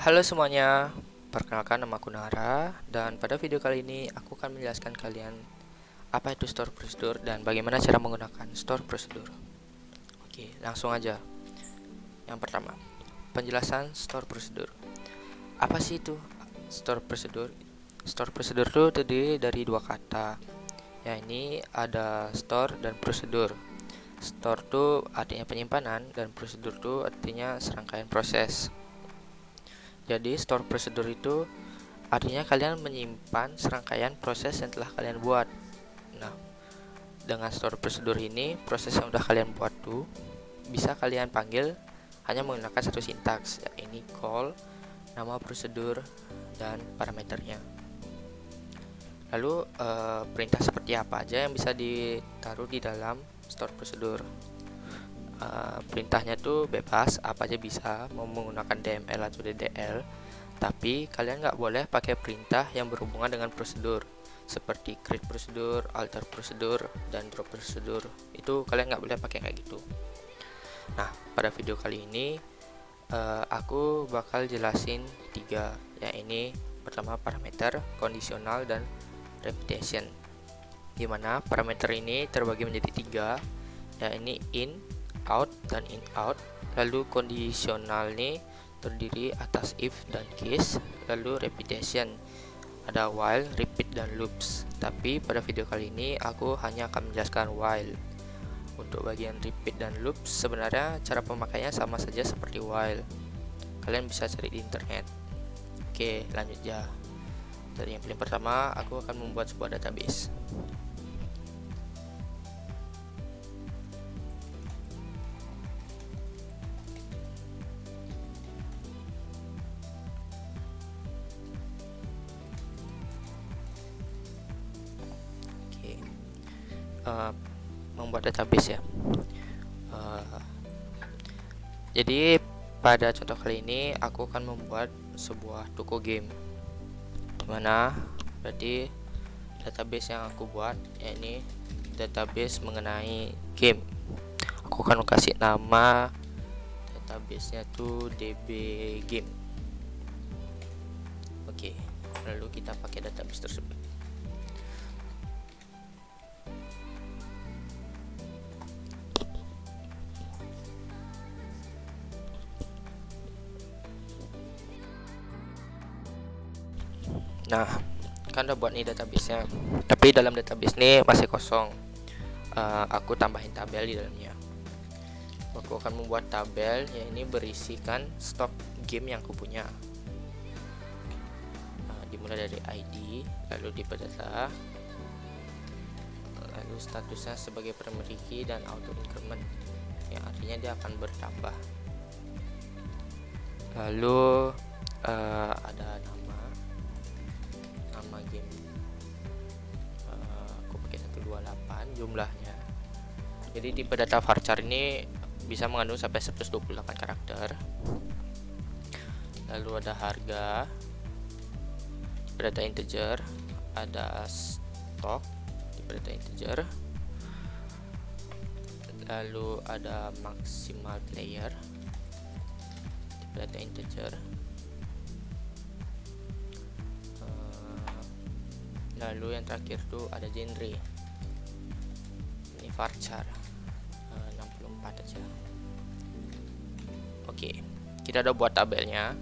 Halo semuanya, perkenalkan nama aku Nara dan pada video kali ini aku akan menjelaskan kalian apa itu store prosedur dan bagaimana cara menggunakan store prosedur. Oke, langsung aja. Yang pertama, penjelasan store prosedur. Apa sih itu store prosedur? Store prosedur itu terdiri dari dua kata. Ya, ini ada store dan prosedur. Store itu artinya penyimpanan dan prosedur itu artinya serangkaian proses. Jadi store prosedur itu artinya kalian menyimpan serangkaian proses yang telah kalian buat. Nah, dengan store prosedur ini, proses yang sudah kalian buat tuh bisa kalian panggil hanya menggunakan satu sintaks, yakni call, nama prosedur, dan parameternya. Lalu perintah seperti apa aja yang bisa ditaruh di dalam store prosedur? Perintahnya tuh bebas, apa aja bisa, mau menggunakan DML atau DDL. Tapi kalian nggak boleh pakai perintah yang berhubungan dengan prosedur seperti create prosedur, alter prosedur, dan drop prosedur. Itu kalian nggak boleh pakai kayak gitu. Nah, pada video kali ini aku bakal jelasin tiga, yakni pertama parameter, kondisional, dan repetition. Dimana parameter ini terbagi menjadi tiga, yakni in, out, dan in out. Lalu kondisional nih terdiri atas if dan case. Lalu repetition ada while, repeat, dan loops. Tapi pada video kali ini aku hanya akan menjelaskan while. Untuk bagian repeat dan loops sebenarnya cara pemakaiannya sama saja seperti while. Kalian bisa cari di internet. Oke, lanjut ya. Jadi yang paling pertama aku akan membuat sebuah database. Oke, membuat database ya. Jadi pada contoh kali ini aku akan membuat sebuah toko game. Dimana berarti database yang aku buat yakni database mengenai game. Aku akan kasih nama database-nya tuh DB game. Oke, lalu kita pakai database tersebut. Nah, kan udah buat nih database-nya. Tapi dalam database ini masih kosong. Aku tambahin tabel di dalamnya. Aku akan membuat tabel yang ini berisikan stok game yang aku punya. Dimulai dari ID, lalu di data, lalu statusnya sebagai primary key dan auto increment, yang artinya dia akan bertambah. Lalu ada nama game, aku pakai 128 jumlahnya. Jadi di data varchar ini bisa mengandung sampai 128 karakter. Lalu ada harga, data integer, ada stok di data integer, lalu ada maksimal player di data integer, lalu yang terakhir tuh ada genre, ini varchar 64 aja. Oke, kita udah buat tabelnya.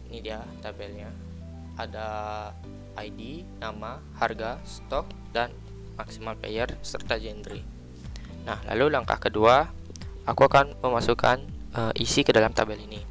Ini dia tabelnya, ada ID, nama, harga, stok, dan maksimal player serta genre. Nah, lalu langkah kedua, aku akan memasukkan isi ke dalam tabel ini.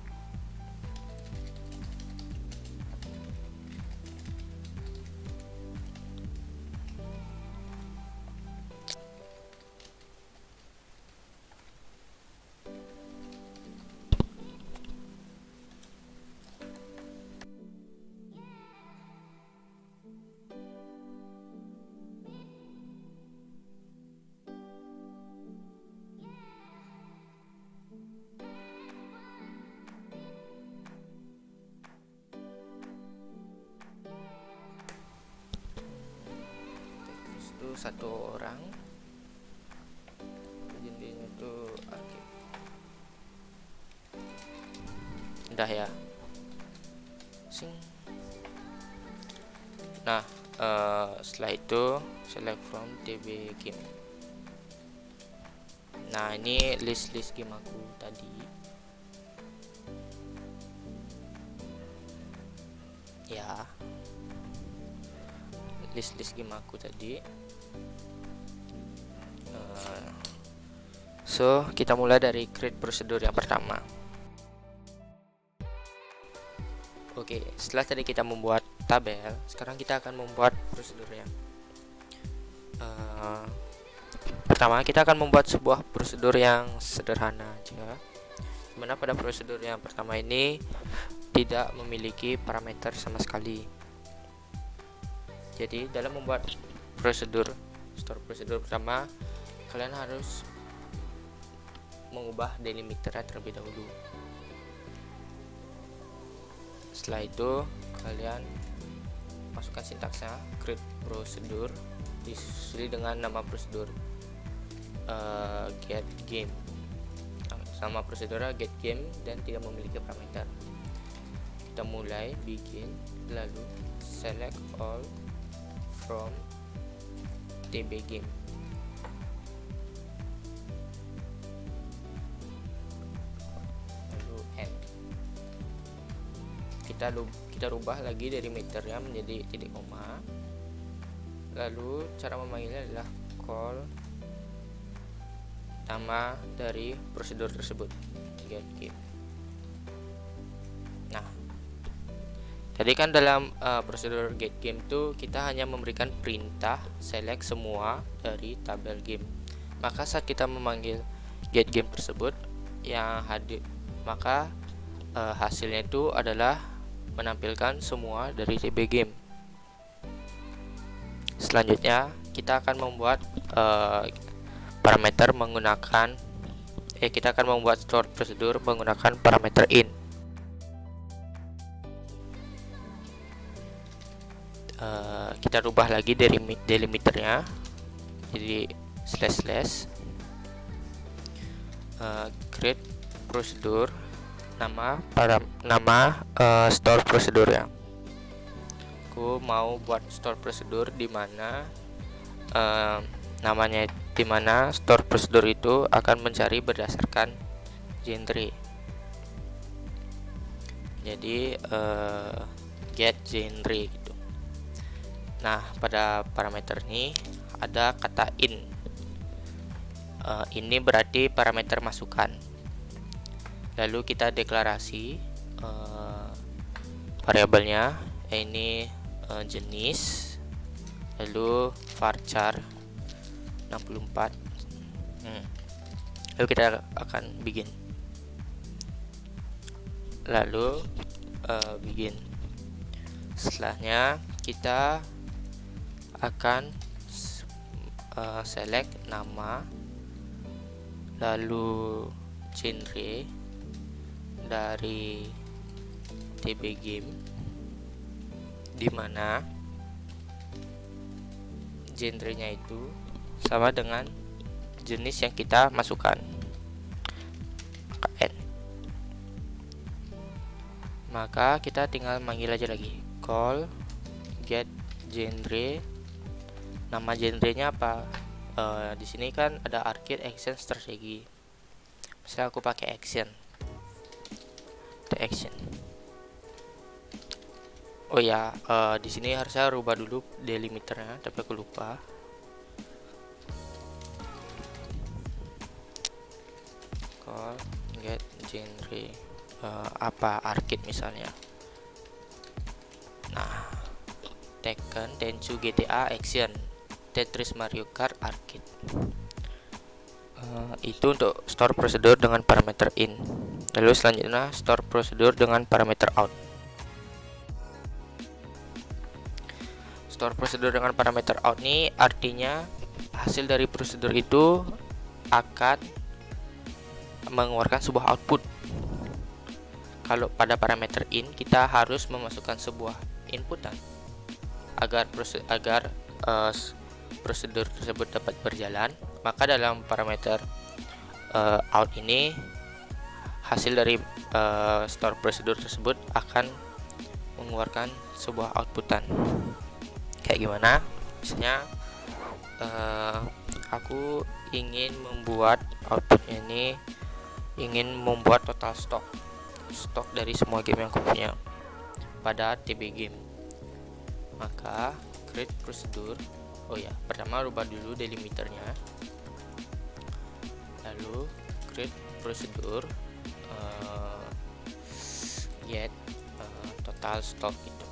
Itu satu orang, genrenya tuh mudah ya. Nah, setelah itu select from TB game. Nah, ini list game aku tadi ya, list game aku tadi. So kita mulai dari create prosedur yang pertama. Oke, setelah tadi kita membuat tabel, sekarang kita akan membuat prosedurnya. Pertama, kita akan membuat sebuah prosedur yang sederhana aja, dimana pada prosedur yang pertama ini tidak memiliki parameter sama sekali. Jadi dalam membuat prosedur store prosedur pertama, kalian harus mengubah delimiternya terlebih dahulu. Setelah itu kalian masukkan sintaksnya create prosedur disusul dengan nama prosedur get game, sama prosedurnya get game dan tidak memiliki parameter. Kita mulai begin, lalu select all from TB game. Lalu end. Kita rubah lagi dari meternya menjadi titik koma. Lalu cara memanggilnya adalah call nama dari prosedur tersebut, get game. Nah, tadi kan dalam prosedur get game itu kita hanya memberikan perintah select semua dari tabel game. Maka saat kita memanggil get game tersebut yang hadir, maka hasilnya itu adalah menampilkan semua dari TB game. Selanjutnya kita akan membuat parameter menggunakan kita akan membuat store prosedur menggunakan parameter in. Kita rubah lagi dari delimiternya jadi slash create prosedur, nama store prosedur ya. Aku mau buat store prosedur di mana namanya di mana store prosedur itu akan mencari berdasarkan genre. Jadi get genre gitu. Nah, pada parameter ini ada kata in. Ini berarti parameter masukan. Lalu kita deklarasi variabelnya, ini jenis, lalu varchar 64. Lalu kita akan begin. Lalu begin. Setelahnya kita akan select nama, lalu genre dari TB game, di mana genrenya itu sama dengan jenis yang kita masukkan. KN. Maka kita tinggal manggil aja lagi call get genre. Nama genrenya apa? Di sini kan ada arcade, action, strategi. Misalnya aku pakai action. The action. Oh ya, di sini harusnya rubah dulu delimiternya, tapi aku lupa. Call get genre apa arcade misalnya. Nah, Tekken, Tenchu, GTA, Action, Tetris, Mario Kart, Arcade. Itu untuk store prosedur dengan parameter in. Lalu selanjutnya store prosedur dengan parameter out. Store prosedur dengan parameter out ini artinya hasil dari prosedur itu akan mengeluarkan sebuah output. Kalau pada parameter in kita harus memasukkan sebuah inputan agar prosedur tersebut dapat berjalan, maka dalam parameter out ini hasil dari store prosedur tersebut akan mengeluarkan sebuah outputan. Kayak gimana? Misalnya aku ingin membuat outputnya ini, ingin membuat total stok dari semua game yang aku punya pada TB game. Maka create prosedur. Oh ya, pertama rubah dulu delimiternya, lalu create prosedur get total stock itu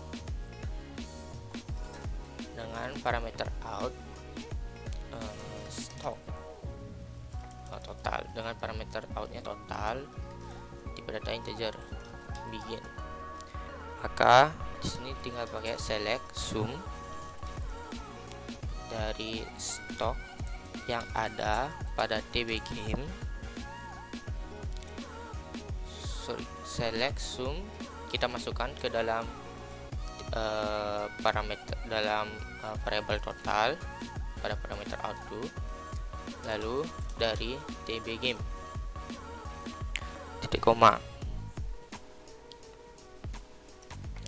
dengan parameter out stock total, dengan parameter outnya total, tipe data integer begin. Maka di sini tinggal pakai select sum dari stok yang ada pada TB game. Select sum kita masukkan ke dalam parameter dalam variabel total pada parameter outdo, lalu dari TB game titik koma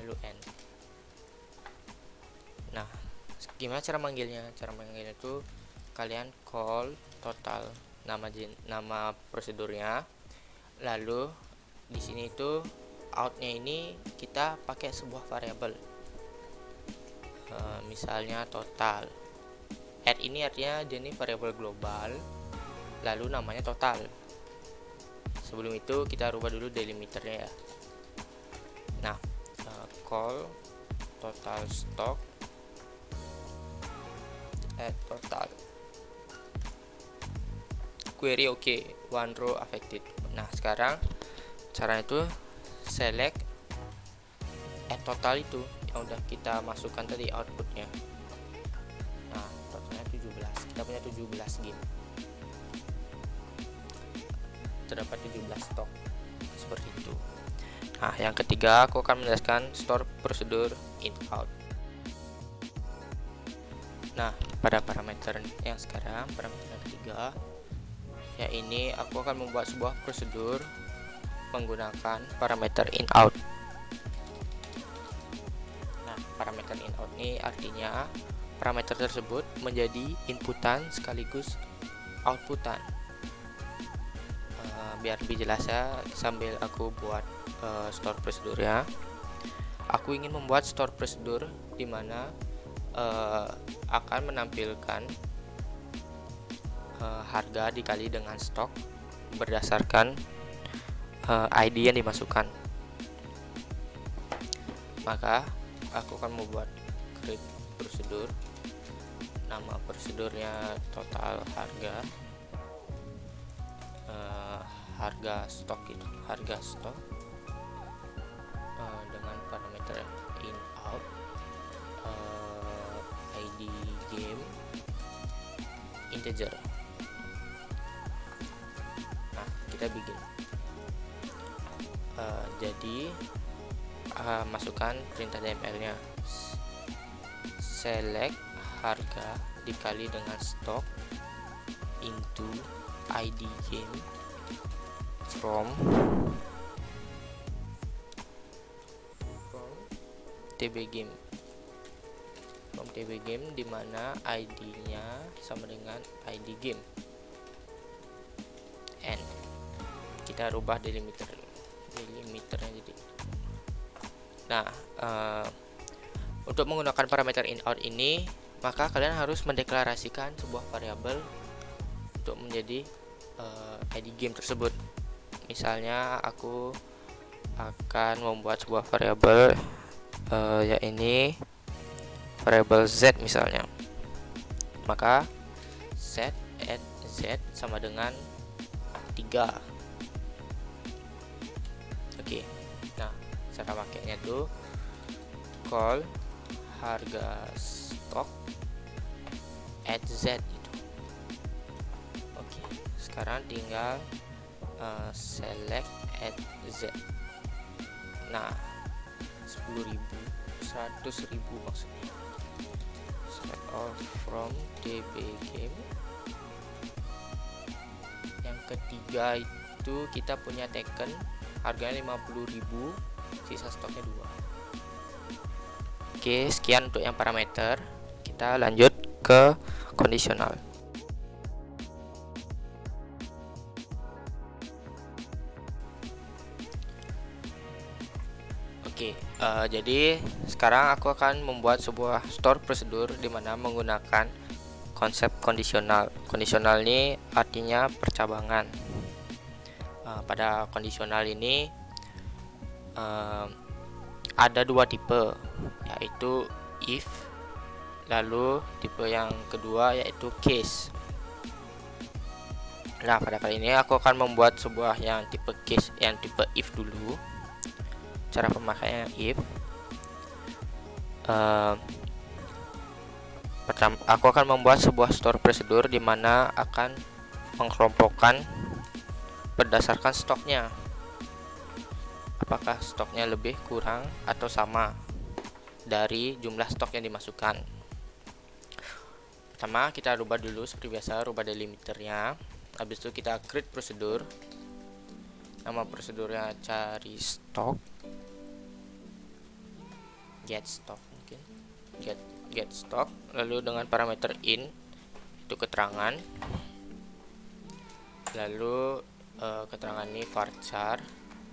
lalu n. Nah, gimana cara manggilnya? Cara manggilnya itu kalian call total nama prosedurnya, lalu di sini itu outnya ini kita pakai sebuah variabel, misalnya total. Add ini artinya dia ini variabel global, lalu namanya total. Sebelum itu kita rubah dulu delimiternya ya. Nah, call total stock add total query one row affected. Nah, sekarang caranya itu select add total itu yang udah kita masukkan tadi outputnya. Nah, totalnya 17, kita punya 17 game, terdapat 17 stok seperti itu. Nah, yang ketiga aku akan menjelaskan store prosedur in out. Nah, pada parameter yang sekarang, parameter yang ketiga ya, ini aku akan membuat sebuah prosedur menggunakan parameter in out. Nah, parameter in out ini artinya parameter tersebut menjadi inputan sekaligus outputan. Biar lebih jelas ya, sambil aku buat store prosedurnya, aku ingin membuat store prosedur di mana akan menampilkan harga dikali dengan stok berdasarkan ID yang dimasukkan. Maka aku akan membuat create prosedur, nama prosedurnya total harga, harga stok itu, harga stok dengan parameter in out, ID game integer. Nah, kita bikin jadi masukkan perintah DML nya, select harga dikali dengan stok into ID game from TB game, di mana ID-nya sama dengan ID game. N, kita rubah delimiternya jadi. Nah, untuk menggunakan parameter in out ini, maka kalian harus mendeklarasikan sebuah variabel untuk menjadi ID game tersebut. Misalnya aku akan membuat sebuah variabel ya ini variabel z misalnya. Maka set add z sama dengan 3. Oke. Nah, cara pakainya tuh call harga stok add z itu. Oke, sekarang tinggal select add z. Nah, 10.000, 100.000 maksudnya. Select all from TB game. Yang ketiga itu kita punya taken harganya 50.000, sisa stoknya 2. Oke, sekian untuk yang parameter. Kita lanjut ke kondisional. Oke, jadi sekarang aku akan membuat sebuah store prosedur di mana menggunakan konsep kondisional. Kondisional ini artinya percabangan. Pada kondisional ini ada 2 tipe, yaitu if, lalu tipe yang kedua yaitu case. Nah, pada kali ini aku akan membuat sebuah yang tipe case, yang tipe if dulu. Cara pemakaiannya if, pertama aku akan membuat sebuah store prosedur di mana akan mengelompokkan berdasarkan stoknya, apakah stoknya lebih, kurang, atau sama dari jumlah stok yang dimasukkan. Pertama kita rubah dulu seperti biasa, rubah delimiternya. Habis itu kita create prosedur, nama prosedurnya cari stok, get stock, mungkin get stock, lalu dengan parameter in itu keterangan, lalu keterangan ini varchar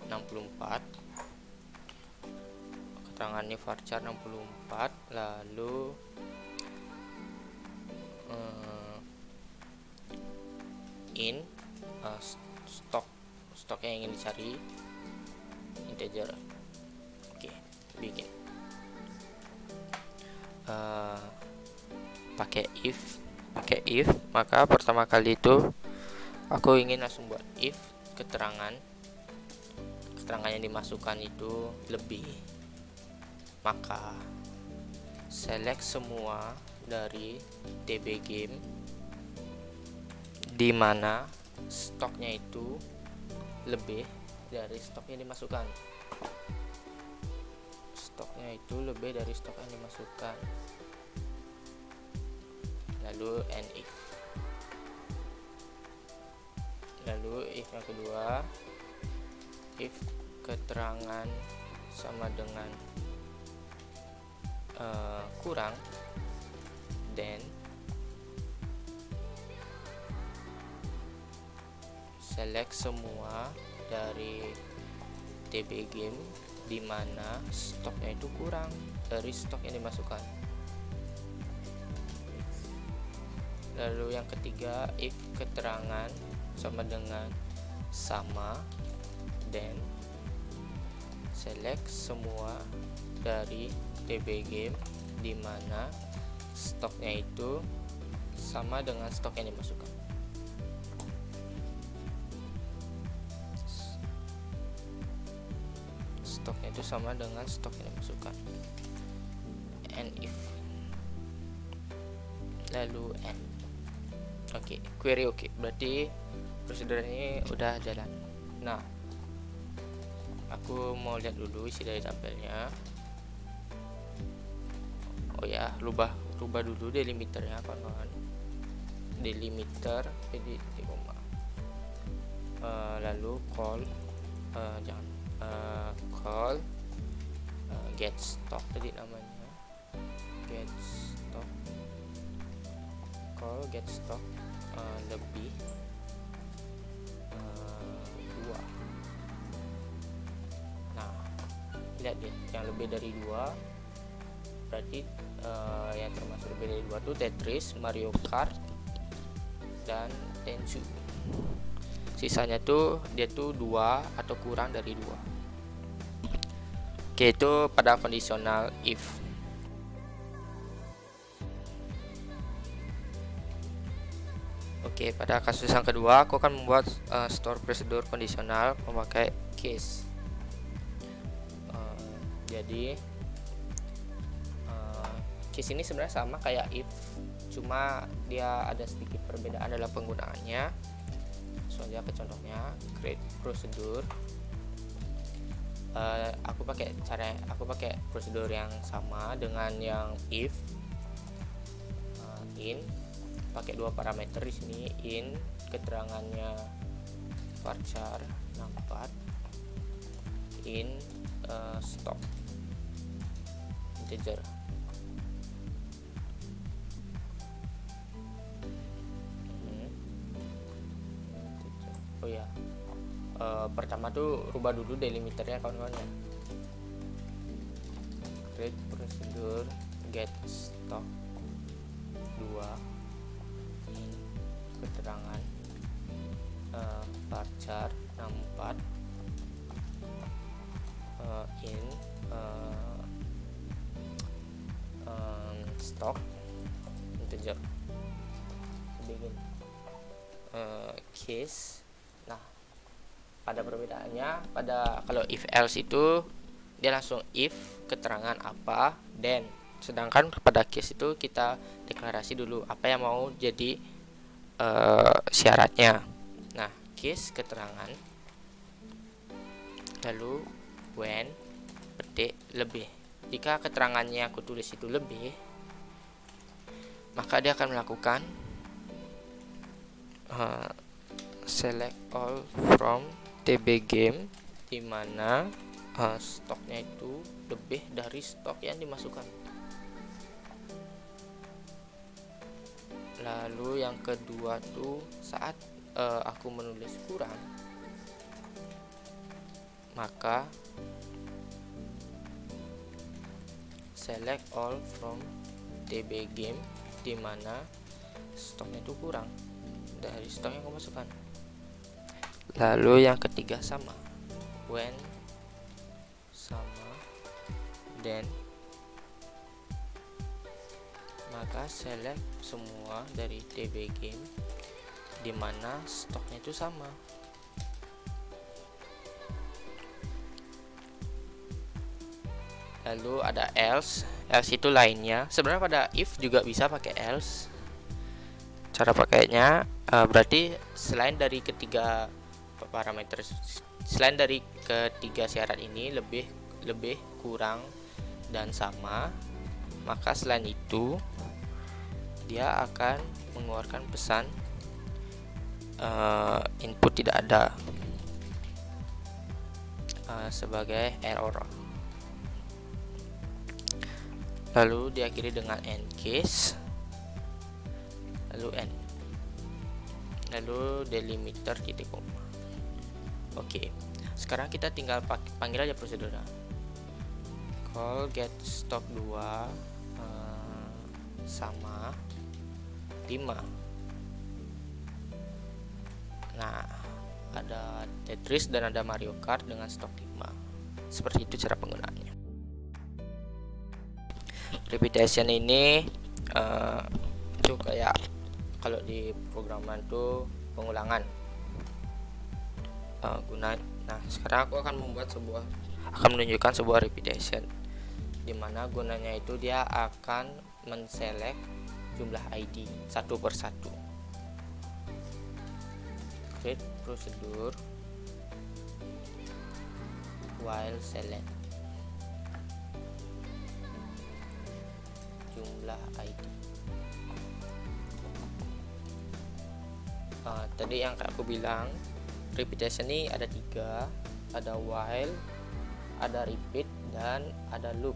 64, keterangan ini varchar 64, lalu in stok yang ingin dicari integer. Oke, bikin pakai if, maka pertama kali itu aku ingin langsung buat if keterangan yang dimasukkan itu lebih, maka select semua dari DB game di mana stoknya itu lebih dari stok yang dimasukkan. Stoknya itu lebih dari stok yang dimasukkan. Lalu and if. Lalu if yang kedua, if keterangan sama dengan kurang, then select semua dari DB game di mana stoknya itu kurang dari stok yang dimasukkan. Lalu yang ketiga, if keterangan sama dengan sama, then select semua dari DB game di mana stoknya itu sama dengan stok yang dimasukkan. Stoknya itu sama dengan stok yang dimasukkan. And if, lalu and. Oke, query oke. Berarti prosedur ini udah jalan. Nah, aku mau lihat dulu isi dari tabelnya. Oh ya, rubah dulu delimiternya, kawan-kawan. Delimiter edit koma. Lalu call call get stock tadi namanya. Get stock. Call get stock lebih 2. Nah, lihat deh, yang lebih dari 2 berarti yang termasuk lebih dari 2 tuh Tetris, Mario Kart, dan Tenchu. Sisanya tuh dia tuh 2 atau kurang dari 2. Oke, itu pada kondisional if. Oke, pada kasus yang kedua aku akan membuat store prosedur kondisional memakai case. Jadi case ini sebenarnya sama kayak if, cuma dia ada sedikit perbedaan dalam penggunaannya. Soalnya ke contohnya create prosedur. Aku pakai prosedur yang sama dengan yang if. In pakai 2 parameter di sini, in keterangannya varchar 64, in stock integer. Oh ya, pertama tuh rubah dulu delimiternya kawan-kawan ya. Create procedure get stock 2 in keterangan varchar 64 in stock integer begin case. Nah, pada perbedaannya, pada kalau if else itu dia langsung if keterangan apa then, sedangkan pada case itu kita deklarasi dulu apa yang mau jadi syaratnya. Nah, case keterangan, lalu when petik lebih. Jika keterangannya aku tulis itu lebih, maka dia akan melakukan select all from tb game, dimana stoknya itu lebih dari stok yang dimasukkan. Lalu yang kedua tuh saat aku menulis kurang, maka select all from tb game, dimana stoknya itu kurang dari stok yang aku masukkan. Lalu yang ketiga sama, when sama then, maka select semua dari tb game dimana stoknya itu sama. Lalu ada else itu lainnya. Sebenarnya pada if juga bisa pakai else. Cara pakainya berarti selain dari ketiga parameter, selain dari ketiga syarat ini lebih kurang dan sama, maka selain itu dia akan mengeluarkan pesan input tidak ada sebagai error. Lalu diakhiri dengan end case, lalu end, lalu delimiter titik koma. Oke, sekarang kita tinggal panggil aja prosedurnya. Call get stock 2 sama 5. Nah, ada Tetris dan ada Mario Kart dengan stok 5. Seperti itu cara penggunaannya. Repetition ini itu kayak kalau di programan tuh pengulangan. Nah, sekarang aku akan menunjukkan sebuah repetition, dimana gunanya itu dia akan menselect jumlah ID satu persatu. Create procedure while select jumlah ID. Tadi yang aku bilang repetition ini ada 3, ada while, ada repeat, dan ada loop.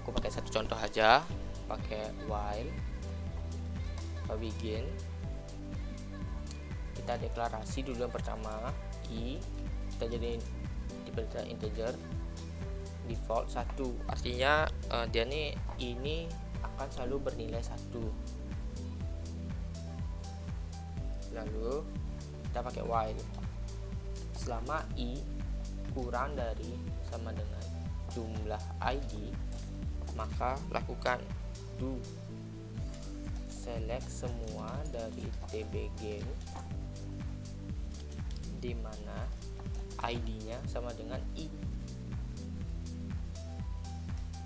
Aku pakai satu contoh aja, pakai while begin. Kita deklarasi dulu yang pertama i, kita jadi diberikan integer default 1, artinya dia nih ini akan selalu bernilai 1. Lalu kita pakai while, selama i kurang dari sama dengan jumlah ID, maka lakukan do select semua dari tb game dimana ID-nya sama dengan i.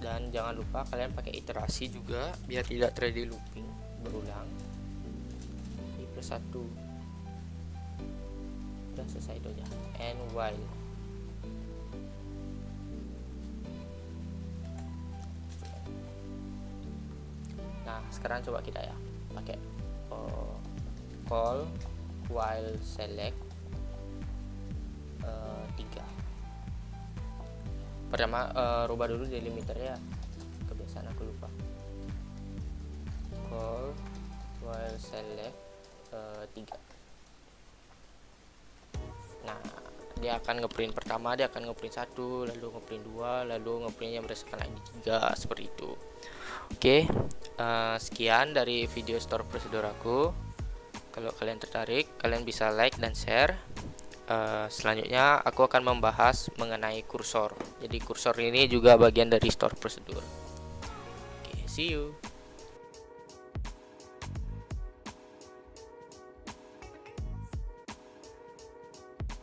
Dan jangan lupa kalian pakai iterasi juga biar tidak terjadi looping berulang. I plus 1. Udah selesai itu aja. And while. Nah, sekarang coba kita ya pakai call while select 3. Pertama rubah dulu delimiter ya, kebiasaan aku lupa. Call while select 3. Nah, dia akan ngeprint pertama, dia akan ngeprint 1, lalu ngeprint 2, lalu ngeprint yang berdasarkan ID 3, seperti itu. Oke, sekian dari video store prosedur aku. Kalau kalian tertarik, kalian bisa like dan share. Selanjutnya aku akan membahas mengenai kursor. Jadi kursor ini juga bagian dari store prosedur. Oke, see you.